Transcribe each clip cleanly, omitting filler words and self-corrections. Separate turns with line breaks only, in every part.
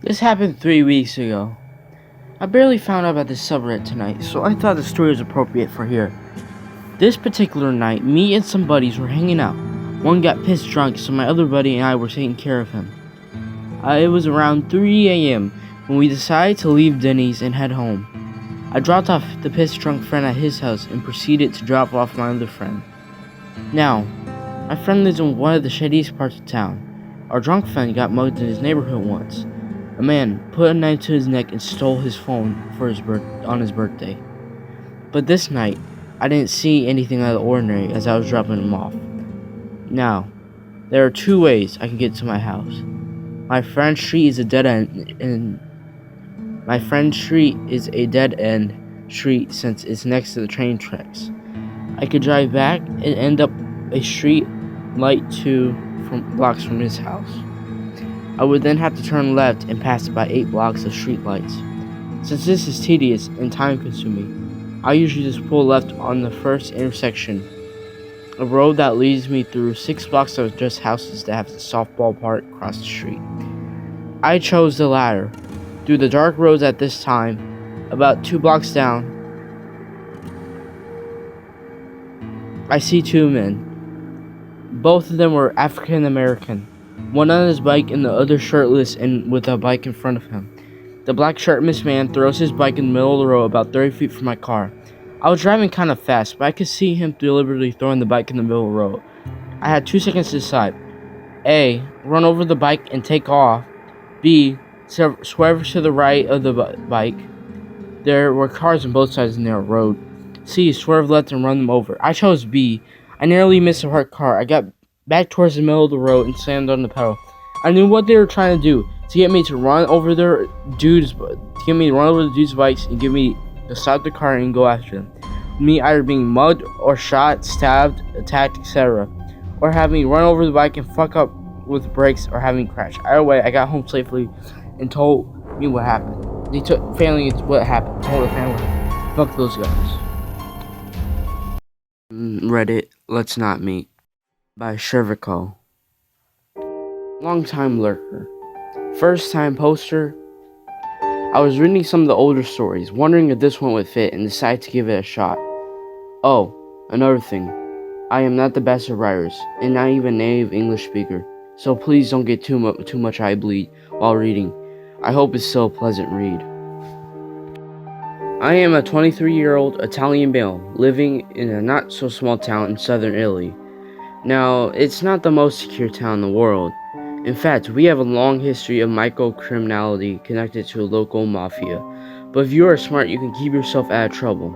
This happened 3 weeks ago. I barely found out about this subreddit tonight, so I thought the story was appropriate for here. This particular night, me and some buddies were hanging out. One got pissed drunk, so my other buddy and I were taking care of him. It was around 3 a.m. when we decided to leave Denny's and head home. I dropped off the pissed drunk friend at his house and proceeded to drop off my other friend. Now, my friend lives in one of the shadiest parts of town. Our drunk friend got mugged in his neighborhood once. A man put a knife to his neck and stole his phone on his birthday. But this night, I didn't see anything out of the ordinary as I was dropping him off. Now, there are two ways I can get to my house. My friend's street is a dead end street since it's next to the train tracks. I could drive back and end up a street light 2 blocks from his house. I would then have to turn left and pass by 8 blocks of streetlights. Since this is tedious and time-consuming, I usually just pull left on the first intersection, a road that leads me through 6 blocks of just houses that have a softball park across the street. I chose the latter. Through the dark roads at this time, about 2 blocks down, I see 2 men. Both of them were African American. One on his bike and the other shirtless and with a bike in front of him. The black shirtless man throws his bike in the middle of the road about 30 feet from my car. I was driving kind of fast, but I could see him deliberately throwing the bike in the middle of the road. I had 2 seconds to decide. A. Run over the bike and take off. B. Swerve to the right of the bike. There were cars on both sides of the narrow road. C. Swerve left and run them over. I chose B. I nearly missed a parked car. I got back towards the middle of the road and slammed on the pedal. I knew what they were trying to do, to get me to run over the dude's bikes and get me to stop the car and go after them. Me either being mugged or shot, stabbed, attacked, etc. Or have me run over the bike and fuck up with brakes or have me crash. Either way, I got home safely and told me what happened. Told the family. Fuck those guys. Reddit, let's not meet. By Shervico. Long-time lurker. First-time poster. I was reading some of the older stories, wondering if this one would fit, and decided to give it a shot. Oh, another thing. I am not the best of writers, and not even a native English speaker, so please don't get too much eye bleed while reading. I hope it's still a pleasant read. I am a 23-year-old Italian male living in a not-so-small town in southern Italy. Now, it's not the most secure town in the world. In fact, we have a long history of micro-criminality connected to a local mafia. But if you are smart, you can keep yourself out of trouble.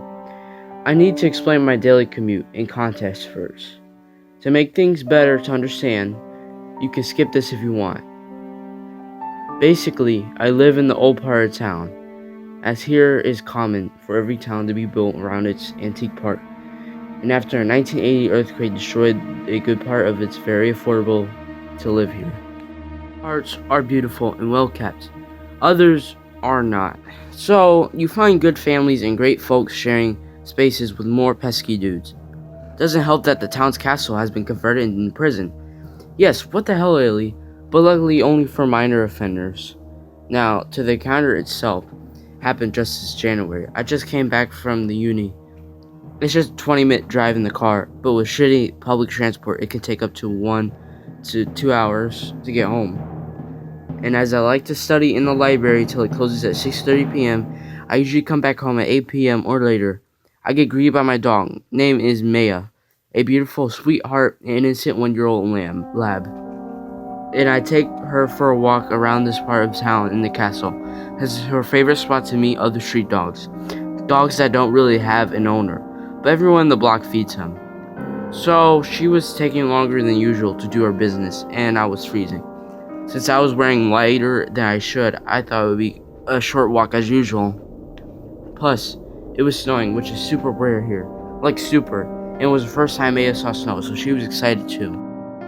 I need to explain my daily commute in context first. To make things better to understand, you can skip this if you want. Basically, I live in the old part of town, as here is common for every town to be built around its antique park. And after a 1980 earthquake destroyed a good part of it's very affordable to live here. Parts are beautiful and well kept. Others are not. So you find good families and great folks sharing spaces with more pesky dudes. Doesn't help that the town's castle has been converted into prison. Yes, what the hell, Italy? But luckily only for minor offenders. Now, to the encounter itself, happened just this January. I just came back from the uni. It's just a 20-minute drive in the car, but with shitty public transport, it can take up to 1 to 2 hours to get home. And as I like to study in the library till it closes at 6:30 p.m., I usually come back home at 8 p.m. or later. I get greeted by my dog. Name is Maya, a beautiful sweetheart and innocent 1-year-old lab. And I take her for a walk around this part of town in the castle. This is her favorite spot to meet other street dogs. Dogs that don't really have an owner, but everyone in the block feeds him. So she was taking longer than usual to do her business, and I was freezing. Since I was wearing lighter than I should, I thought it would be a short walk as usual. Plus, it was snowing, which is super rare here. Like super. And it was the first time Maya saw snow, so she was excited too.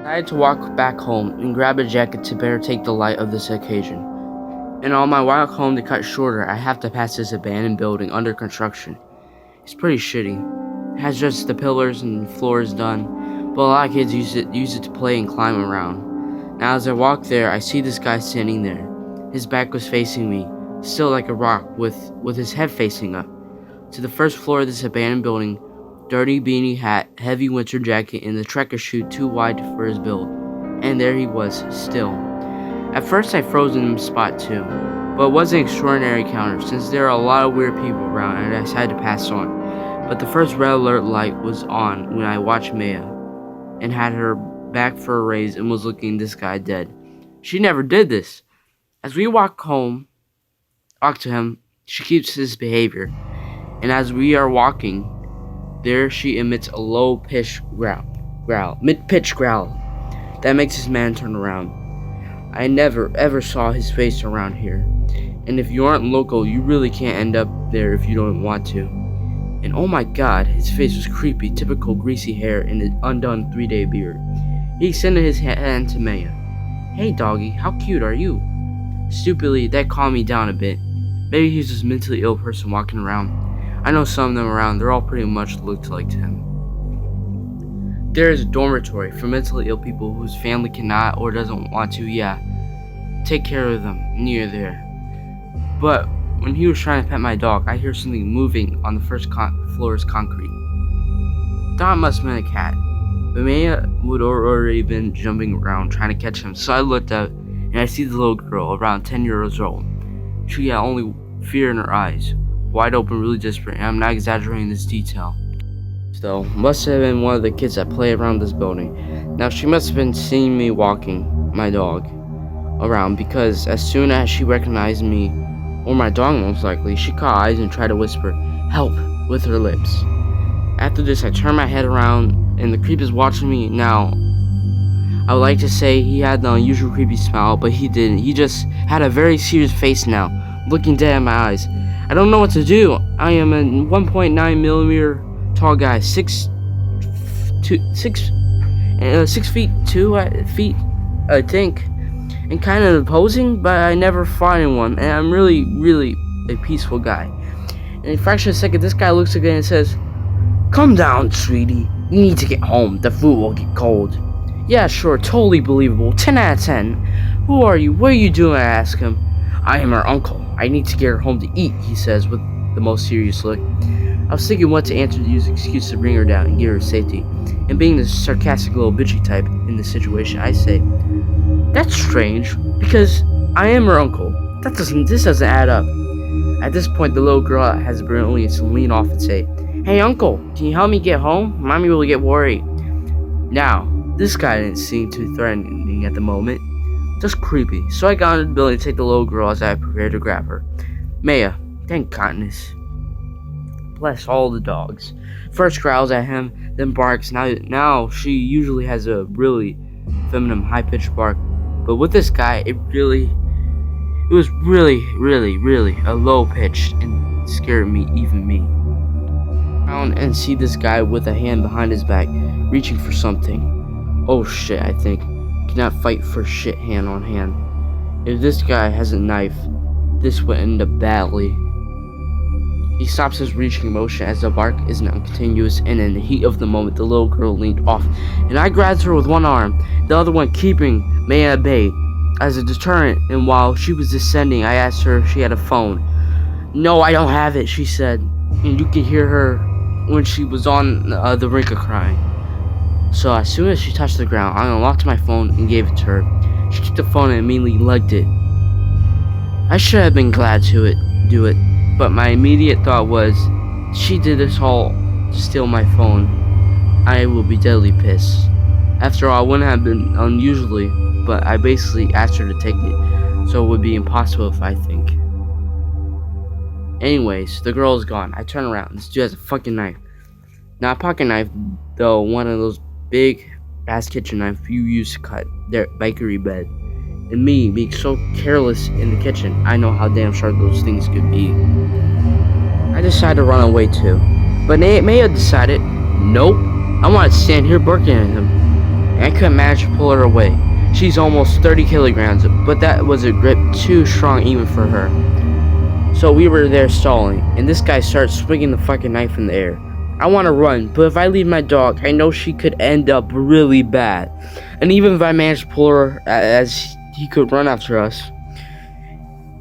I had to walk back home and grab a jacket to better take the light of this occasion. And on my walk home to cut shorter, I have to pass this abandoned building under construction. It's pretty shitty. It has just the pillars and floors done, but a lot of kids use it to play and climb around. Now as I walk there, I see this guy standing there. His back was facing me, still like a rock, with his head facing up. To the first floor of this abandoned building, dirty beanie hat, heavy winter jacket, and the trekker shoe too wide for his build. And there he was, still. At first I froze in the spot too, but it was an extraordinary encounter since there are a lot of weird people around and I decided to pass on. But the first red alert light was on when I watched Maya and had her back for a raise and was looking this guy dead. She never did this. As we walk to him, she keeps his behavior, and as we are walking, there she emits a low-pitched mid-pitched growl that makes his man turn around. I never ever saw his face around here, and if you aren't local, you really can't end up there if you don't want to. And oh my god, his face was creepy, typical greasy hair and an undone 3-day beard. He extended his hand to Maya. "Hey doggy, how cute are you?" Stupidly, that calmed me down a bit. Maybe he's just a mentally ill person walking around. I know some of them around, they're all pretty much looked like him. There is a dormitory for mentally ill people whose family cannot or doesn't want to, take care of them near there. But when he was trying to pet my dog, I hear something moving on the first floor's concrete. Thought it must have been a cat, but Maya would already been jumping around trying to catch him, so I looked up and I see the little girl, around 10 years old. She had only fear in her eyes, wide open, really desperate, and I'm not exaggerating this detail. Though, must have been one of the kids that play around this building. Now she must have been seeing me walking my dog around, because as soon as she recognized me, or my dog most likely, she caught eyes and tried to whisper, "Help," with her lips. After this, I turned my head around, and the creep is watching me. Now, I would like to say he had the unusual creepy smile, but he didn't. He just had a very serious face now, looking dead in my eyes. I don't know what to do. I am a 1.9 millimeter tall guy, 6 feet 2 feet, I think, and kind of imposing, but I never fought anyone, and I'm really a peaceful guy. And in a fraction of a second, this guy looks again and says, "Calm down, sweetie. You need to get home. The food will get cold." "Yeah, sure, totally believable. 10 out of 10. Who are you? What are you doing?" I ask him. "I am her uncle. I need to get her home to eat," he says with the most serious look. I was thinking what to answer to use an excuse to bring her down and get her safety. And being the sarcastic little bitchy type in this situation, I say, "That's strange, because I am her uncle. This doesn't add up." At this point, the little girl has the brilliance to lean off and say, "Hey uncle, can you help me get home? Mommy will get worried." Now, this guy didn't seem too threatening at the moment, just creepy. So I got into the building to take the little girl as I prepared to grab her. Maya, thank goodness. Bless all the dogs. First growls at him, then barks. Now she usually has a really feminine, high-pitched bark, but with this guy, it was really a low-pitched and scared me, even me. And see this guy with a hand behind his back, reaching for something. Oh shit, I think. Cannot fight for shit hand on hand. If this guy has a knife, this would end up badly. He stops his reaching motion as the bark is now continuous, and in the heat of the moment, the little girl leaned off, and I grabbed her with one arm, the other one keeping Maya at bay as a deterrent, and while she was descending, I asked her if she had a phone. "No, I don't have it," she said, and you could hear her when she was on the brink of crying. So as soon as she touched the ground, I unlocked my phone and gave it to her. She took the phone and immediately legged it. I should have been glad to do it, but my immediate thought was, she did this all to steal my phone. I will be deadly pissed. After all, it wouldn't have been unusually, but I basically asked her to take it, so it would be impossible if I think. Anyways, the girl is gone. I turn around. This dude has a fucking knife. Not a pocket knife, though, one of those big ass kitchen knife you use to cut their bakery bed. And me being so careless in the kitchen, I know how damn sharp those things could be. I decided to run away too, but Maya decided, nope, I want to stand here barking at him. And I couldn't manage to pull her away. She's almost 30 kilograms, but that was a grip too strong even for her. So we were there stalling, and this guy starts swinging the fucking knife in the air. I want to run, but if I leave my dog, I know she could end up really bad. And even if I managed to pull her as he could run after us,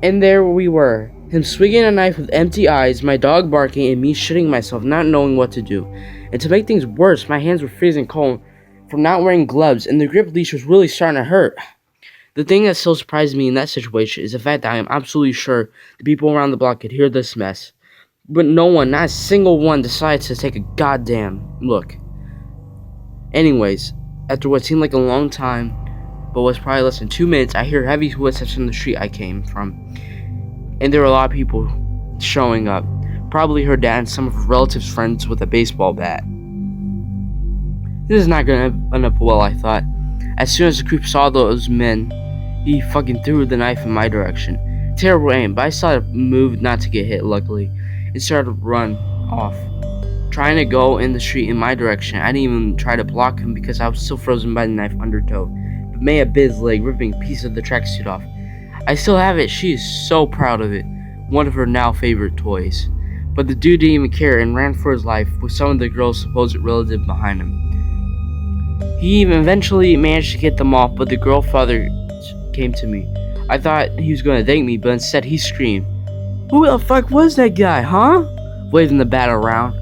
And there we were, him swinging a knife with empty eyes, my dog barking, and me shitting myself, not knowing what to do. And to make things worse, my hands were freezing cold from not wearing gloves, and the grip leash was really starting to hurt. The thing that still surprised me in that situation is the fact that I am absolutely sure the people around the block could hear this mess. But no one, not a single one, decides to take a goddamn look. Anyways, after what seemed like a long time, but was probably less than 2 minutes, I hear heavy footsteps from the street I came from. And there were a lot of people showing up. Probably her dad and some of her relatives' friends with a baseball bat. This is not gonna end up well, I thought. As soon as the creep saw those men, he fucking threw the knife in my direction. Terrible aim, but I saw it move not to get hit, luckily, and started to run off. Trying to go in the street in my direction, I didn't even try to block him because I was still frozen by the knife undertow, but may have bit his leg, ripping a piece of the tracksuit off. I still have it. She is so proud of it. One of her now favorite toys. But the dude didn't even care and ran for his life with some of the girl's supposed relatives behind him. He even eventually managed to get them off, but the girl father came to me. I thought he was going to thank me, but instead he screamed, "Who the fuck was that guy, huh?" waving the bat around.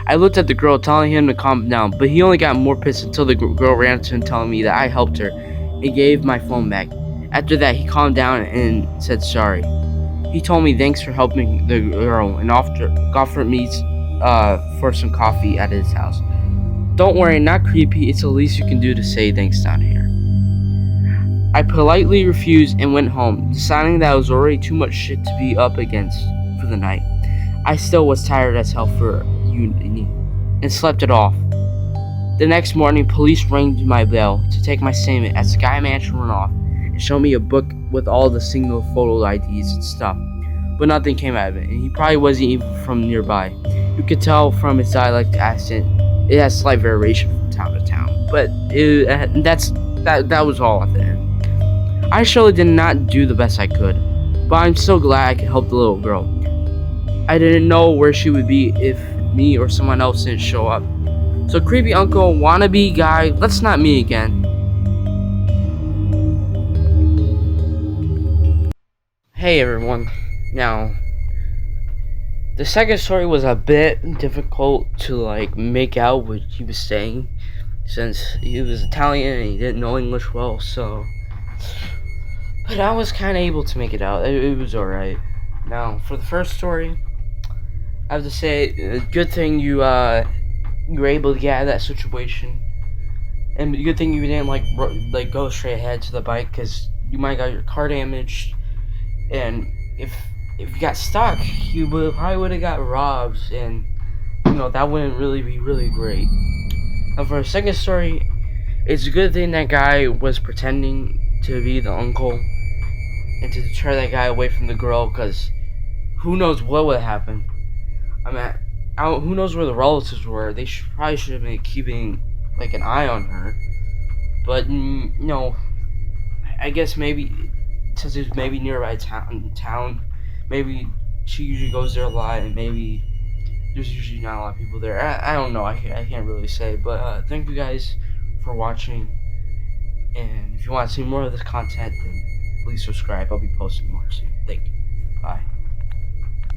I looked at the girl, telling him to calm down, but he only got more pissed until the girl ran to him telling me that I helped her and gave my phone back. After that, he calmed down and said sorry. He told me thanks for helping the girl and offered me for some coffee at his house. Don't worry, not creepy. It's the least you can do to say thanks down here. I politely refused and went home, deciding that it was already too much shit to be up against for the night. I still was tired as hell for uni and slept it off. The next morning, police rang my bell to take my statement as the guy managed to run off and show me a book with all the single photo IDs and stuff, but nothing came out of it, and he probably wasn't even from nearby. You could tell from his dialect accent, it has slight variation from town to town, but that was all at the end. I surely did not do the best I could, but I'm so glad I could help the little girl. I didn't know where she would be if me or someone else didn't show up. So creepy uncle, wannabe guy, let's not meet again. Hey everyone. Now, the second story was a bit difficult to make out what he was saying, since he was Italian and he didn't know English well, so. But I was kind of able to make it out. It was alright. Now, for the first story, I have to say, good thing you were able to get out of that situation, and good thing you didn't go straight ahead to the bike, because you might got your car damaged, and if you got stuck, you probably would have got robbed, and that wouldn't really be really great. Now, for the second story, it's a good thing that guy was pretending to be the uncle and to deter that guy away from the girl, because who knows what would happen. I mean, who knows where the relatives were. They probably should have been keeping an eye on her, but I guess maybe since it's maybe nearby town, maybe she usually goes there a lot, and maybe there's usually not a lot of people there. I don't know. I can't really say, but thank you guys for watching. And if you want to see more of this content, then please subscribe. I'll be posting more soon. Thank you. Bye.